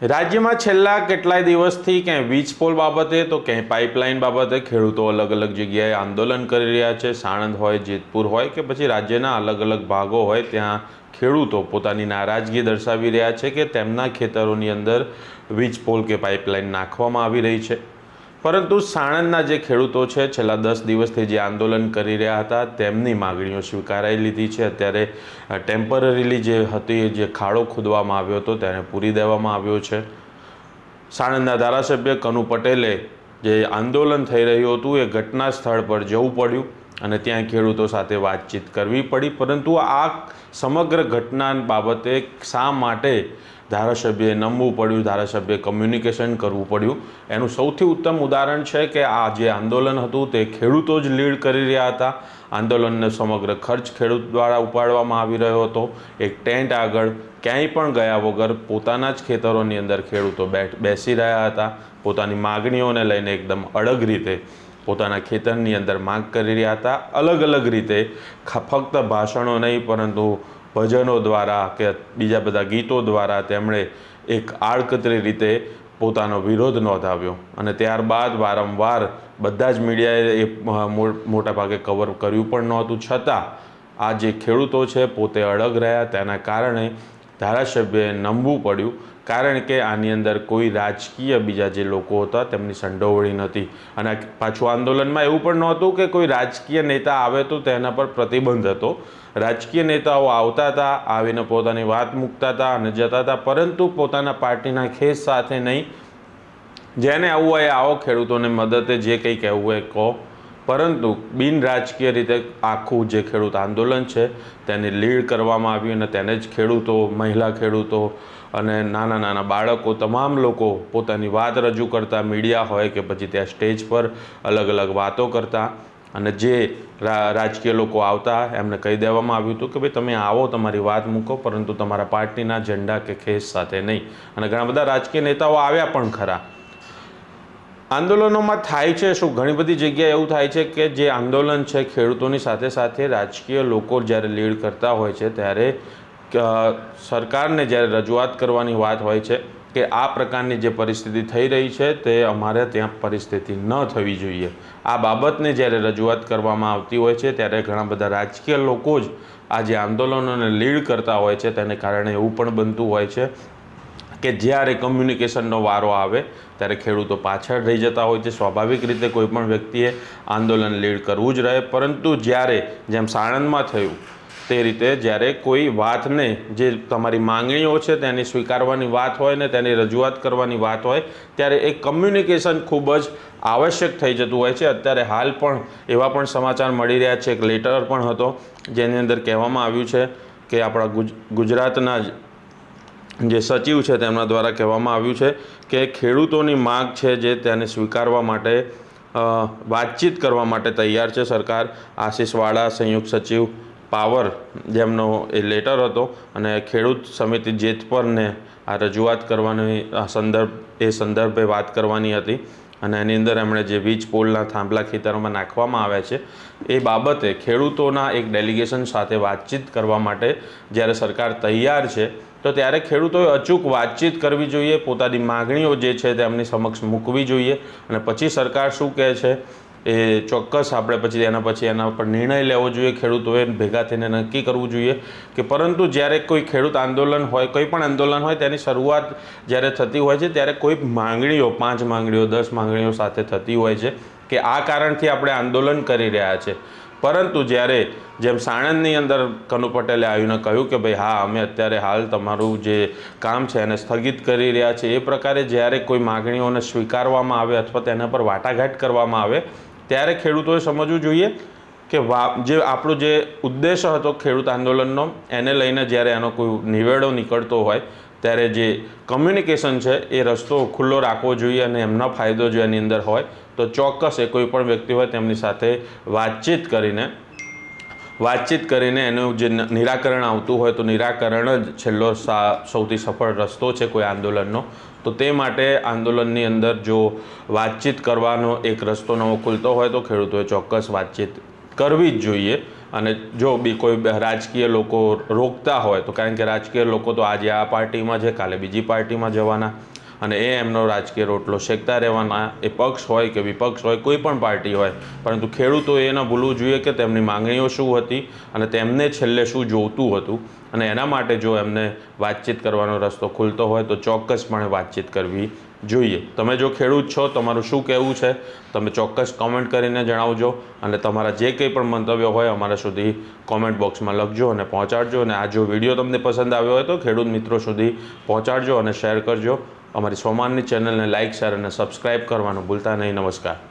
રાજ્યમાં છેલ્લા કેટલાય દિવસથી ક્યાંય વીજ પોલ બાબતે તો ક્યાંય પાઇપલાઇન બાબતે ખેડૂતો અલગ અલગ જગ્યાએ આંદોલન કરી રહ્યા છે। સાણંદ હોય, જેતપુર હોય કે પછી રાજ્યના અલગ અલગ ભાગો હોય, ત્યાં ખેડૂતો પોતાની નારાજગી દર્શાવી રહ્યા છે કે તેમના ખેતરોની અંદર વીજ પોલ કે પાઇપલાઇન નાખવામાં આવી રહી છે। પરંતુ સાણંદના જે ખેડૂતો છે, છેલ્લા 10 દિવસથી જે આંદોલન કરી રહ્યા હતા, તેમની માગણીઓ સ્વીકારાઈ લીધી છે। અત્યારે ટેમ્પરરીલી જે હતી, જે ખાડો ખોદવામાં આવ્યો હતો, તેને પૂરી દેવામાં આવ્યો છે। સાણંદના ધારાસભ્ય કનુ પટેલે જે આંદોલન થઈ રહ્યું હતું એ ઘટના સ્થળ પર જવું પડ્યું અને ત્યાં ખેડૂતો સાથે વાતચીત કરવી પડી। પરંતુ આ સમગ્ર ઘટના બાબતે શા માટે ધારાસભ્યએ નમવું પડ્યું, ધારાસભ્યએ કમ્યુનિકેશન કરવું પડ્યું, એનું સૌથી ઉત્તમ ઉદાહરણ છે કે આ જે આંદોલન હતું તે ખેડૂતો જ લીડ કરી રહ્યા હતા। આંદોલનનો સમગ્ર ખર્ચ ખેડૂત દ્વારા ઉપાડવામાં આવી રહ્યો હતો। એક ટેન્ટ આગળ ક્યાંય પણ ગયા વગર પોતાના જ ખેતરોની અંદર ખેડૂતો બેસી રહ્યા હતા। પોતાની માગણીઓને લઈને એકદમ અડગ રીતે પોતાના ખેતરની અંદર માંગ કરી રહ્યા હતા। અલગ અલગ રીતે ફક્ત ભાષણો નહીં, પરંતુ ભજનો દ્વારા કે બીજા બધા ગીતો દ્વારા તેમણે એક આડકતરી રીતે પોતાનો વિરોધ નોંધાવ્યો અને ત્યારબાદ વારંવાર બધા જ મીડિયાએ એ મોટા ભાગે કવર કર્યું પણ નહોતું, છતાં આ જે ખેડૂતો છે પોતે અડગ રહ્યા। તેના કારણે ધારાસભ્યએ નમવું પડ્યું, કારણ કે આની અંદર કોઈ રાજકીય બીજા જે લોકો હતા તેમની સંડોવણી નહોતી। અને પાછું આંદોલનમાં એવું પણ નહોતું કે કોઈ રાજકીય નેતા આવે તો તેના પર પ્રતિબંધ હતો। રાજકીય નેતાઓ આવતા હતા, આવીને પોતાની વાત મૂકતા હતા અને જતા હતા, પરંતુ પોતાના પાર્ટીના ખેસ સાથે નહીં। જેને આવવું હોય આવો, ખેડૂતોને મદદે જે કંઈ કહેવું હોય કહો, પરંતુ બિન રાજકીય રીતે આખું જે ખેડૂત આંદોલન છે તેની લીડ કરવામાં આવી અને તેને જ ખેડૂતો, મહિલા ખેડૂતો અને નાના નાના બાળકો, તમામ લોકો પોતાની વાત રજૂ કરતા, મીડિયા હોય કે પછી ત્યાં સ્ટેજ પર અલગ અલગ વાતો કરતા। અને જે રાજકીય લોકો આવતા એમને કહી દેવામાં આવ્યું હતું કે ભાઈ તમે આવો, તમારી વાત મૂકો, પરંતુ તમારા પાર્ટીના ઝંડા કે ખેસ સાથે નહીં। અને ઘણા બધા રાજકીય નેતાઓ આવ્યા પણ ખરા। આંદોલનોમાં થાય છે શું, ઘણી બધી જગ્યાએ એવું થાય છે કે જે આંદોલન છે ખેડૂતોની સાથે સાથે રાજકીય લોકો જ્યારે લીડ કરતા હોય છે, ત્યારે સરકારને જ્યારે રજૂઆત કરવાની વાત હોય છે કે આ પ્રકારની જે પરિસ્થિતિ થઈ રહી છે તે અમારે ત્યાં પરિસ્થિતિ ન થવી જોઈએ, આ બાબતને જ્યારે રજૂઆત કરવામાં આવતી હોય છે ત્યારે ઘણા બધા રાજકીય લોકો જ આ જે આંદોલનોને લીડ કરતા હોય છે। તેને કારણે એવું પણ બનતું હોય છે કે જ્યારે કમ્યુનિકેશનનો વારો આવે ત્યારે ખેડૂતો પાછળ રહી જતા હોય છે। સ્વાભાવિક રીતે કોઈ પણ વ્યક્તિએ આંદોલન લીડ કરવું જ રહે, પરંતુ જ્યારે જેમ સાણંદમાં થયું તે રીતે જ્યારે કોઈ વાતને, જે તમારી માંગણીઓ છે તેની સ્વીકારવાની વાત હોય ને તેની રજૂઆત કરવાની વાત હોય, ત્યારે એક કમ્યુનિકેશન ખૂબ જ આવશ્યક થઈ જતું હોય છે। અત્યારે હાલ પણ એવા પણ સમાચાર મળી રહ્યા છે, એક લેટર પણ હતો જેની અંદર કહેવામાં આવ્યું છે કે આપણા ગુજરાતના જે સચિવ છે તેમના દ્વારા કહેવામાં આવ્યું છે કે ખેડૂતોની માગ છે જે તેને સ્વીકારવા માટે વાતચીત કરવા માટે તૈયાર છે સરકાર। આશીષ વાળા, સંયુક્ત સચિવ પાવર, જેમનો એ લેટર હતો અને ખેડૂત સમિતિ જેતપરને આ રજૂઆત કરવાની સંદર્ભે વાત કરવાની હતી અને એની અંદર એમણે જે વીજ પોલના થાંભલા ખેતરોમાં નાખવામાં આવ્યા છે એ બાબતે ખેડૂતોના એક ડેલિગેશન સાથે વાતચીત કરવા માટે જ્યારે સરકાર તૈયાર છે, તો ત્યારે ખેડૂતોએ અચૂક વાતચીત કરવી જોઈએ, પોતાની માગણીઓ જે છે તેમની સમક્ષ મૂકવી જોઈએ અને પછી સરકાર શું કહે છે એ ચોક્કસ આપણે પછી એના પર નિર્ણય લેવો જોઈએ। ખેડૂતોએ ભેગા થઈને નક્કી કરવું જોઈએ કે પરંતુ જ્યારે કોઈ ખેડૂત આંદોલન હોય, કોઈ પણ આંદોલન હોય, તેની શરૂઆત જ્યારે થતી હોય છે ત્યારે કોઈ માંગણીઓ, 5 માંગણીઓ, 10 માંગણીઓ સાથે થતી હોય છે કે આ કારણથી આપણે આંદોલન કરી રહ્યા છે। પરંતુ જ્યારે જેમ સાણંદની અંદર કનુ પટેલે આવીને કહ્યું કે ભાઈ હા, અમે અત્યારે હાલ તમારું જે કામ છે એને સ્થગિત કરી રહ્યા છીએ, એ પ્રકારે જ્યારે કોઈ માગણીઓને સ્વીકારવામાં આવે અથવા તેના પર વાટાઘાટ કરવામાં આવે ત્યારે ખેડૂતોએ સમજવું જોઈએ કે જે આપણો જે ઉદ્દેશ હતો ખેડૂત આંદોલનનો, એને લઈને જ્યારે એનો કોઈ નિવેડો નીકળતો હોય ત્યારે જે કમ્યુનિકેશન છે એ રસ્તો ખુલ્લો રાખવો જોઈએ અને એમનો ફાયદો જો એની અંદર હોય તો ચોક્કસ એ કોઈ પણ વ્યક્તિ હોય તેમની સાથે વાતચીત કરીને એનું જે નિરાકરણ આવતું હોય તો નિરાકરણ જ છેલ્લો સૌથી સફળ રસ્તો છે કોઈ આંદોલનનો। તો તે માટે આંદોલનની અંદર જો વાતચીત કરવાનો એક રસ્તો નવો ખુલતો હોય તો ખેડૂતોએ ચોક્કસ વાતચીત કરવી જ જોઈએ। અને જો બી કોઈ રાજકીય લોકો રોકતા હોય તો, કારણ કે રાજકીય લોકો તો આજે આ પાર્ટીમાં છે, કાલે બીજી પાર્ટીમાં જવાના અને એ એમનો રાજકીય રોટલો શેકતા રહેવાના. એ પક્ષ હોય કે વિપક્ષ હોય, કોઈ પણ પાર્ટી હોય, પરંતુ ખેડૂતોએ એ ન ભૂલવું જોઈએ કે તેમની માંગણીઓ શું હતી અને તેમને છેલ્લે શું જોઈતું હતું. અને એના માટે જો એમને વાતચીત કરવાનો રસ્તો ખુલતો હોય તો ચોક્કસપણે વાતચીત કરવી જોઈએ. તમે જો ખેડૂત છો, તમારું શું કહેવું છે તમે ચોક્કસ કોમેન્ટ કરીને જણાવજો અને તમારા જે કંઈ પણ મંતવ્યો હોય અમારા સુધી કોમેન્ટ બોક્સમાં લખજો અને પહોંચાડજો. અને આ જો વિડીયો તમને પસંદ આવ્યો હોય તો ખેડૂત મિત્રો સુધી પહોંચાડજો અને શેર કરજો. અમારી સ્વમાનની ચેનલને લાઇક, શેર અને સબસ્ક્રાઈબ કરવાનું ભૂલતા નહીં. નમસ્કાર.